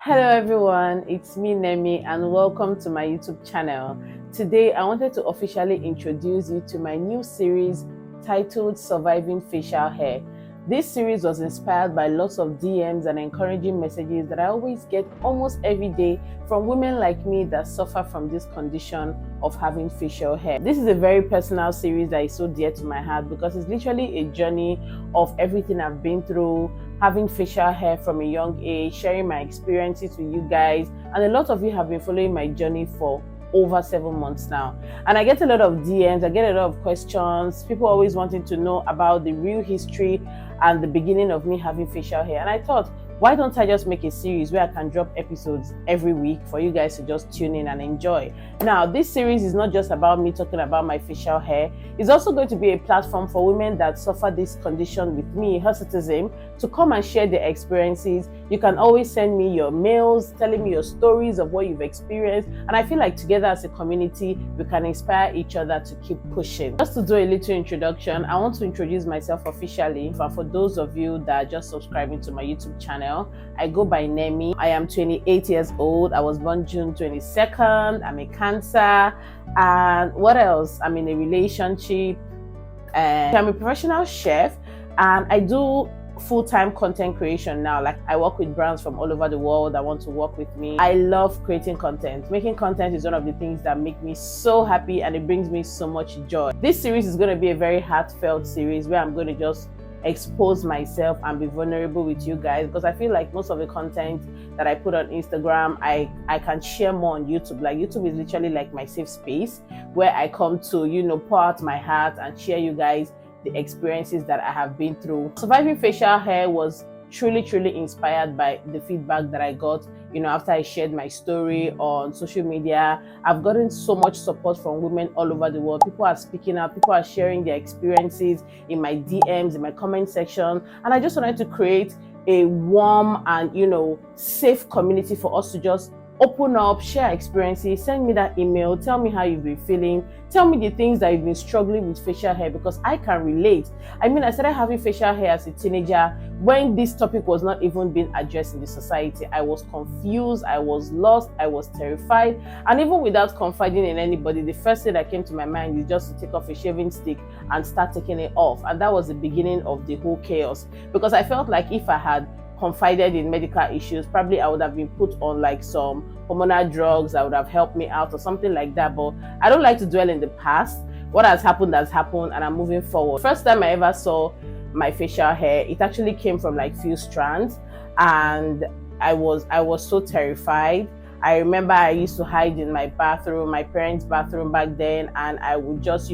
Hello everyone, it's me Nemi and welcome to my YouTube channel. Today I wanted to officially introduce you to my new series titled Surviving Facial Hair. This series was inspired by lots of DMs and encouraging messages that I always get almost every day from women like me that suffer from this condition of having facial hair. This is a very personal series that is so dear to my heart because it's literally a journey of everything I've been through, having facial hair from a young age, sharing my experiences with you guys, and a lot of you have been following my journey for over 7 months now. And I get a lot of DMs, I get a lot of questions, people always wanting to know about the real history and the beginning of me having facial hair. And I thought, why don't I just make a series where I can drop episodes every week for you guys to just tune in and enjoy. Now, this series is not just about me talking about my facial hair. It's also going to be a platform for women that suffer this condition with me, hirsutism, to come and share their experiences. You can always send me your mails, telling me your stories of what you've experienced. And I feel like together as a community, we can inspire each other to keep pushing. Just to do a little introduction, I want to introduce myself officially. For those of you that are just subscribing to my YouTube channel, I go by Nemi. I am 28 years old. I was born June 22nd. I'm a Cancer. And what else? I'm in a relationship. And I'm a professional chef. And I do full-time content creation now. Like, I work with brands from all over the world that want to work with me. I love creating content. Making content is one of the things that make me so happy, and it brings me so much joy. This series is going to be a very heartfelt series where I'm going to just expose myself and be vulnerable with you guys, because I feel like most of the content that I put on Instagram, I can share more on YouTube. Like, YouTube is literally like my safe space where I come to, pour out my heart and share you guys the experiences that I have been through. Surviving facial hair was truly inspired by the feedback that I got, after I shared my story on social media. I've gotten so much support from women all over the world. People are speaking up, people are sharing their experiences in my DMs, in my comment section. And I just wanted to create a warm and, safe community for us to just open up, share experiences, send me that email, tell me how you've been feeling, tell me the things that you've been struggling with facial hair, because I can relate. I started having facial hair as a teenager when this topic was not even being addressed in the society. I was confused, I was lost, I was terrified, and even without confiding in anybody, the first thing that came to my mind is just to take off a shaving stick and start taking it off. And that was the beginning of the whole chaos, because I felt like if I had confided in medical issues, probably I would have been put on like some hormonal drugs that would have helped me out or something like that. But I don't like to dwell in the past. What has happened, and I'm moving forward. First time I ever saw my facial hair, it actually came from like few strands, and I was so terrified. I remember I used to hide in my bathroom, my parents' bathroom back then, and I would just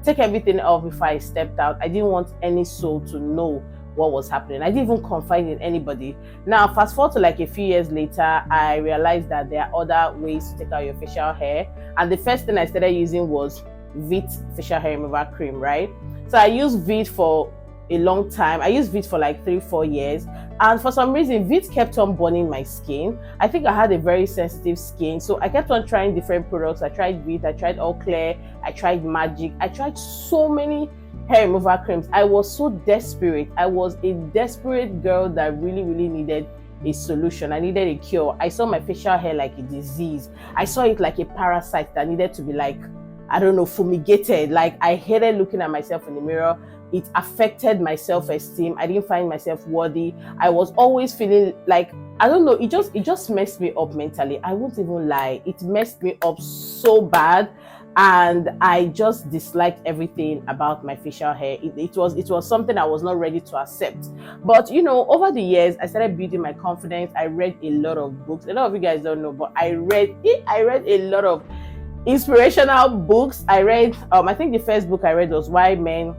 take everything off before I stepped out. I didn't want any soul to know what was happening. I didn't even confide in anybody. Now, fast forward to like a few years later, I realized that there are other ways to take out your facial hair. And the first thing I started using was Veet facial hair remover cream, right? So I used Veet for a long time. I used Veet for like 3-4 years. And for some reason, Veet kept on burning my skin. I think I had a very sensitive skin. So I kept on trying different products. I tried Veet, I tried All Clear, I tried Magic. I tried so many hair remover creams. I was so desperate. I was a desperate girl that really needed a solution. I needed a cure. I saw my facial hair like a disease. I saw it like a parasite that needed to be fumigated. Like, I hated looking at myself in the mirror. It affected my self-esteem. I didn't find myself worthy. I was always feeling like, I don't know, it just messed me up mentally. I won't even lie. It messed me up so bad. And I just disliked everything about my facial hair. It was something I was not ready to accept. But over the years, I started building my confidence. I read a lot of books. A lot of you guys don't know, but I read a lot of inspirational books. I read I think the first book I read was Why Men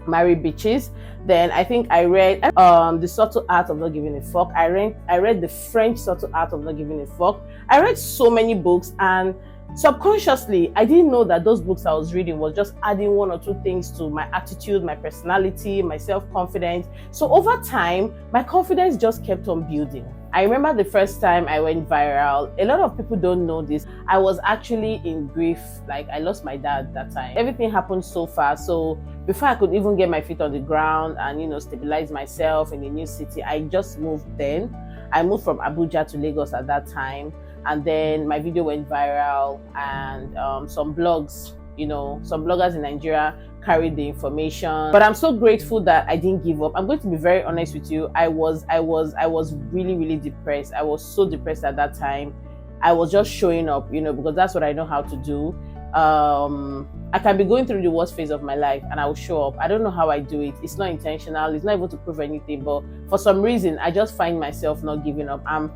Marry Bitches. Then I think I read The Subtle Art of Not Giving a Fuck. I read The French Subtle Art of Not Giving a Fuck. I read so many books, and subconsciously, I didn't know that those books I was reading was just adding 1 or 2 things to my attitude, my personality, my self-confidence. So over time, my confidence just kept on building. I remember the first time I went viral. A lot of people don't know this. I was actually in grief. Like, I lost my dad that time. Everything happened so fast. So before I could even get my feet on the ground and, stabilize myself in a new city, I just moved then. I moved from Abuja to Lagos at that time, and then my video went viral, and some blogs, some bloggers in Nigeria carried the information. But I'm so grateful that I didn't give up. I'm going to be very honest with you. I was really, really depressed. I was so depressed at that time. I was just showing up, because that's what I know how to do. I can be going through the worst phase of my life and I will show up. I don't know how I do it. It's not intentional. It's not able to prove anything, but for some reason, I just find myself not giving up. I'm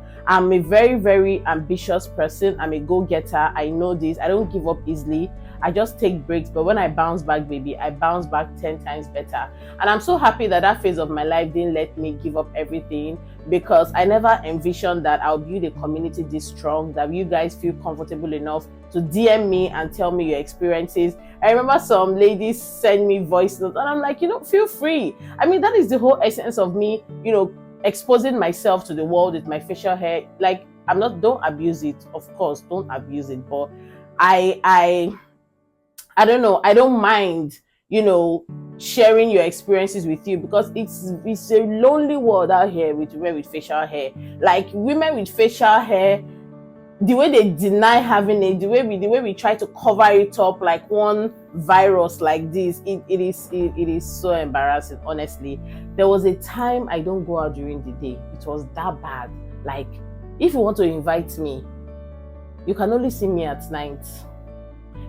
a very, very ambitious person. I'm a go-getter. I know this. I don't give up easily. I just take breaks, but when I bounce back, baby, I bounce back 10 times better. And I'm so happy that that phase of my life didn't let me give up everything, because I never envisioned that I'll build a community this strong, that you guys feel comfortable enough to DM me and tell me your experiences. I remember some ladies send me voice notes and I'm like, feel free. I mean, that is the whole essence of me, exposing myself to the world with my facial hair. Like, don't abuse it. Of course, don't abuse it. But I don't know. I don't mind, sharing your experiences with you, because it's a lonely world out here with women with facial hair. Like, women with facial hair, the way they deny having it, the way we try to cover it up like one virus like this, it is so embarrassing, honestly. There was a time I don't go out during the day. It was that bad. Like, if you want to invite me, you can only see me at night.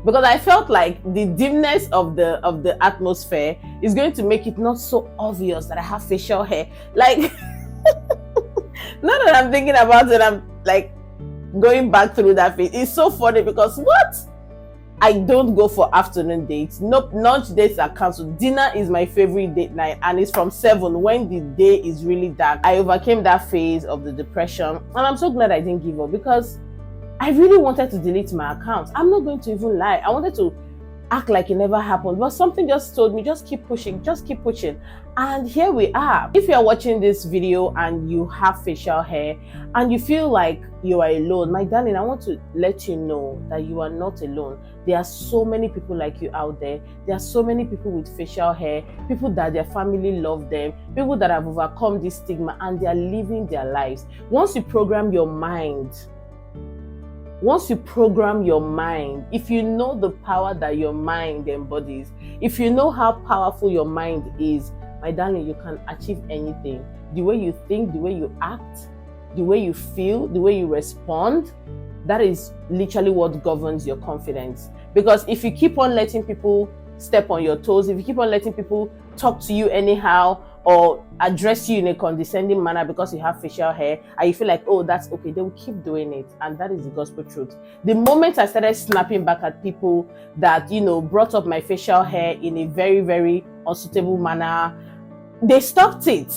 Because I felt like the dimness of the atmosphere is going to make it not so obvious that I have facial hair. Like, now that I'm thinking about it, I'm like going back through that phase. It's so funny because I don't go for afternoon dates. Nope, lunch dates are cancelled. Dinner is my favorite date night, and it's from 7 when the day is really dark. I overcame that phase of the depression, and I'm so glad I didn't give up, because I really wanted to delete my account. I'm not going to even lie. I wanted to act like it never happened, but something just told me, just keep pushing, just keep pushing. And here we are. If you're watching this video and you have facial hair and you feel like you are alone, my darling, I want to let you know that you are not alone. There are so many people like you out there. There are so many people with facial hair, people that their family love them, people that have overcome this stigma and they are living their lives. Once you program your mind, if you know the power that your mind embodies, if you know how powerful your mind is, my darling, you can achieve anything. The way you think, the way you act, the way you feel, the way you respond, that is literally what governs your confidence. Because if you keep on letting people step on your toes, if you keep on letting people talk to you anyhow or address you in a condescending manner because you have facial hair and you feel like, oh, that's okay, they will keep doing it. And that is the gospel truth. The moment I started snapping back at people that, brought up my facial hair in a very, very unsuitable manner, they stopped it.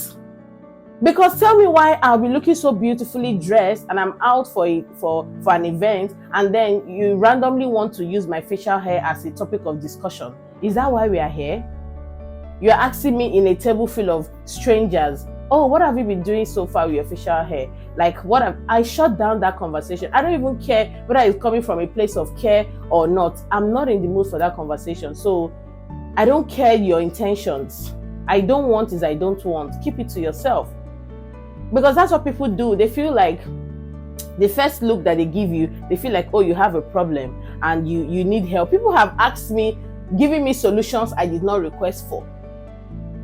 Because tell me why I'll be looking so beautifully dressed and I'm out for an event, and then you randomly want to use my facial hair as a topic of discussion. Is that why we are here? You're asking me in a table full of strangers, oh, what have you been doing so far with your facial hair? Like, I shut down that conversation. I don't even care whether it's coming from a place of care or not. I'm not in the mood for that conversation. So I don't care your intentions. I don't want is I don't want. Keep it to yourself. Because that's what people do. They feel like the first look that they give you, they feel like, oh, you have a problem and you need help. People have asked me, giving me solutions I did not request for.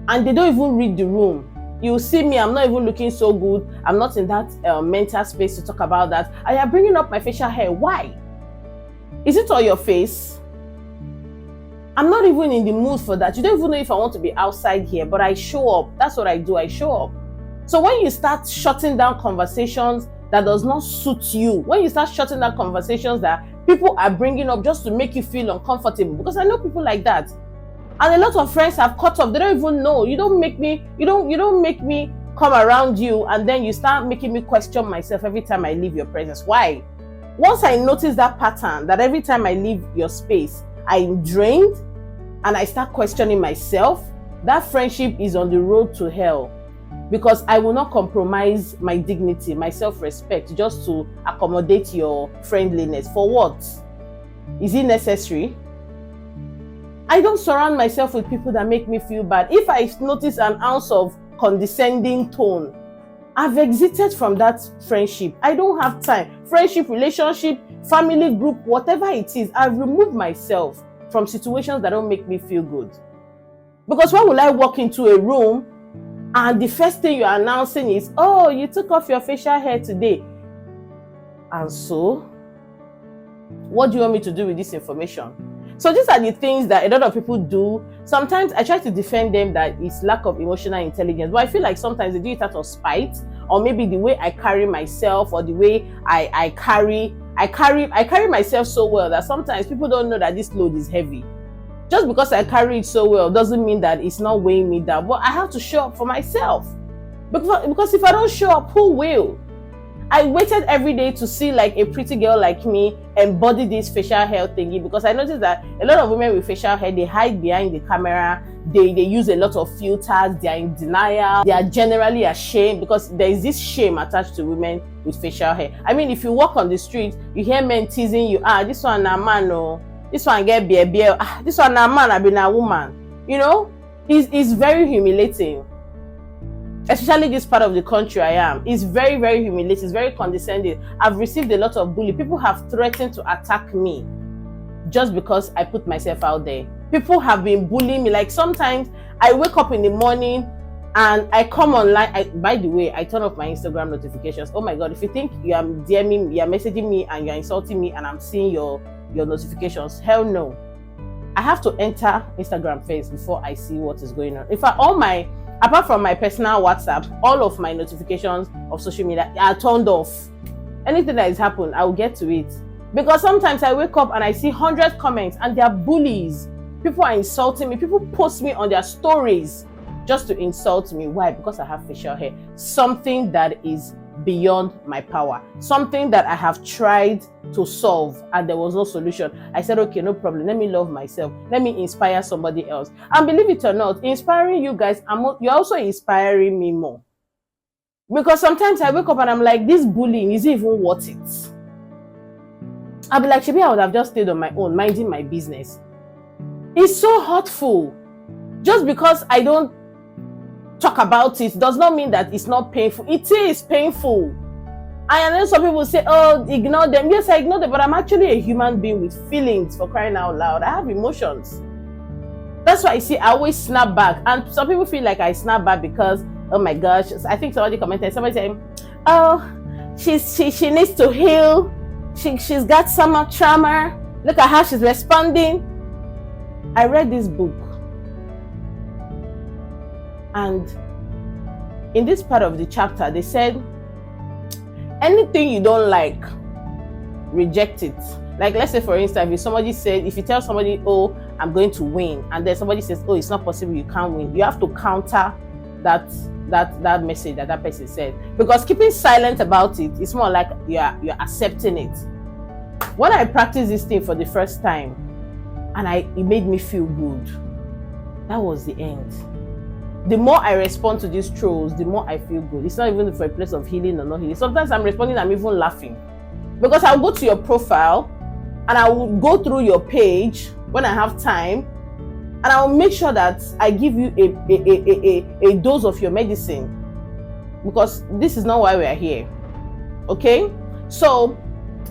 And they don't even read the room. You see me, I'm not even looking so good. I'm not in that mental space to talk about that. And you're bringing up my facial hair. Why? Is it on your face? I'm not even in the mood for that. You don't even know if I want to be outside here, but I show up. That's what I do. I show up. So when you start shutting down conversations that does not suit you, when you start shutting down conversations that people are bringing up just to make you feel uncomfortable, because I know people like that. And a lot of friends have caught up. They don't even know. You don't make me come around you and then you start making me question myself every time I leave your presence. Why? Once I notice that pattern, that every time I leave your space, I'm drained and I start questioning myself, that friendship is on the road to hell. Because I will not compromise my dignity, my self-respect, just to accommodate your friendliness. For what? Is it necessary? I don't surround myself with people that make me feel bad. If I notice an ounce of condescending tone, I've exited from that friendship. I don't have time. Friendship, relationship, family group, whatever it is, I've removed myself from situations that don't make me feel good. Because why will I walk into a room and the first thing you're announcing is, oh, you took off your facial hair today. And so, what do you want me to do with this information? So these are the things that a lot of people do. Sometimes I try to defend them that it's lack of emotional intelligence, but I feel like sometimes they do it out of spite, or maybe the way I carry myself, or the way I carry myself so well that sometimes people don't know that this load is heavy. Just because I carry it so well doesn't mean that it's not weighing me down, but I have to show up for myself. Because if I don't show up, who will? I waited every day to see like a pretty girl like me embody this facial hair thingy, because I noticed that a lot of women with facial hair, they hide behind the camera, they use a lot of filters, they are in denial, they are generally ashamed, because there is this shame attached to women with facial hair. I mean, if you walk on the street, you hear men teasing you, this one na man, oh, this one get beer, this one na man, I been a woman. You know, it's very humiliating. Especially this part of the country I am, it's very, very humiliating. It's very condescending. I've received a lot of bullying. People have threatened to attack me just because I put myself out there. People have been bullying me. Like sometimes I wake up in the morning and I come online. By the way, I turn off my Instagram notifications. Oh my God, if you think you are DMing, you are messaging me and you're insulting me and I'm seeing your notifications, hell no. I have to enter Instagram first before I see what is going on. In fact, apart from my personal WhatsApp, all of my notifications of social media are turned off. Anything that has happened, I will get to it. Because sometimes I wake up and I see 100 comments and they are bullies. People are insulting me. People post me on their stories just to insult me. Why? Because I have facial hair. Something that is beyond my power. Something that I have tried to solve and there was no solution. I said, okay, no problem. Let me love myself. Let me inspire somebody else. And believe it or not, inspiring you guys, you're also inspiring me more. Because sometimes I wake up and I'm like, this bullying, is it even worth it? I'll be like, maybe I would have just stayed on my own, minding my business. It's so hurtful. Just because I don't talk about it does not mean that it's not painful. It is painful. I know some people say, oh, ignore them. Yes, I ignore them, but I'm actually a human being with feelings, for crying out loud. I have emotions. That's why I always snap back. And some people feel like I snap back because, oh my gosh, I think somebody commented, somebody saying, oh, she needs to heal. She's got some trauma. Look at how she's responding. I read this book. And in this part of the chapter, they said, anything you don't like, reject it. Like, let's say, for instance, if you tell somebody, oh, I'm going to win, and then somebody says, oh, it's not possible, you can't win, you have to counter that message that person said. Because keeping silent about it, it's more like you're accepting it. When I practiced this thing for the first time, and it made me feel good, that was the end. The more I respond to these trolls, the more I feel good. It's not even for a place of healing or not healing. Sometimes I'm responding, I'm even laughing. Because I'll go to your profile and I will go through your page when I have time, and I will make sure that I give you a dose of your medicine. Because this is not why we are here. Okay? So,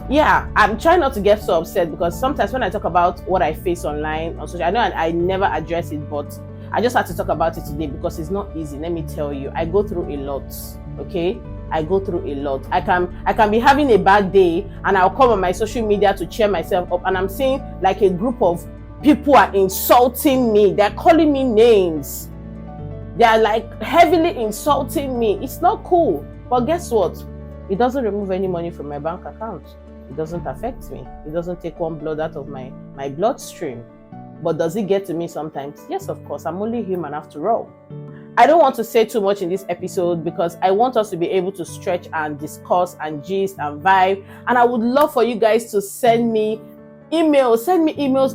yeah, I'm trying not to get so upset, because sometimes when I talk about what I face online on social, I know I never address it, but I just had to talk about it today because it's not easy. Let me tell you, I go through a lot. Okay, I go through a lot. I can be having a bad day and I'll come on my social media to cheer myself up, and I'm seeing like a group of people are insulting me. They're calling me names. They are like heavily insulting me. It's not cool. But guess what? It doesn't remove any money from my bank account. It doesn't affect me. It doesn't take one blood out of my bloodstream. But does it get to me sometimes? Yes, of course. I'm only human after all. I don't want to say too much in this episode because I want us to be able to stretch and discuss and gist and vibe. And I would love for you guys to send me emails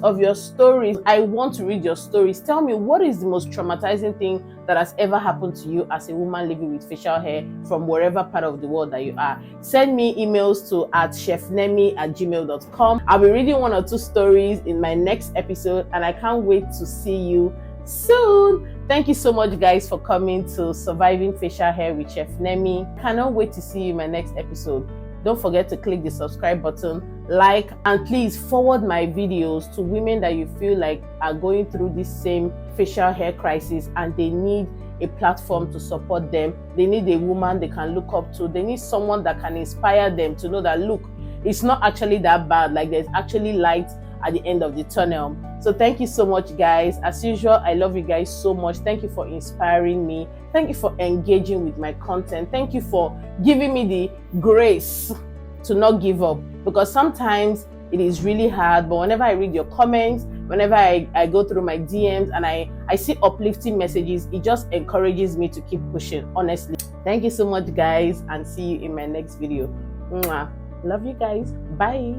of your stories. I want to read your stories. Tell me, what is the most traumatizing thing that has ever happened to you as a woman living with facial hair from wherever part of the world that you are? Send me emails to @chefnemi@gmail.com. I'll be reading 1 or 2 stories in my next episode, and I can't wait to see you soon. Thank you so much, guys, for coming to Surviving Facial Hair with Chef Nemi. Cannot wait to see you in my next episode. Don't forget to click the subscribe button, like, and please forward my videos to women that you feel like are going through this same facial hair crisis and they need a platform to support them. They need a woman they can look up to. They need someone that can inspire them to know that, look, it's not actually that bad. Like, there's actually light at the end of the tunnel. So thank you so much, guys. As usual, I love you guys so much. Thank you for inspiring me. Thank you for engaging with my content. Thank you for giving me the grace to not give up, because sometimes it is really hard. But whenever I read your comments, whenever I go through my DMs and I see uplifting messages, it just encourages me to keep pushing, honestly. Thank you so much, guys, and see you in my next video. Mwah. Love you guys. Bye.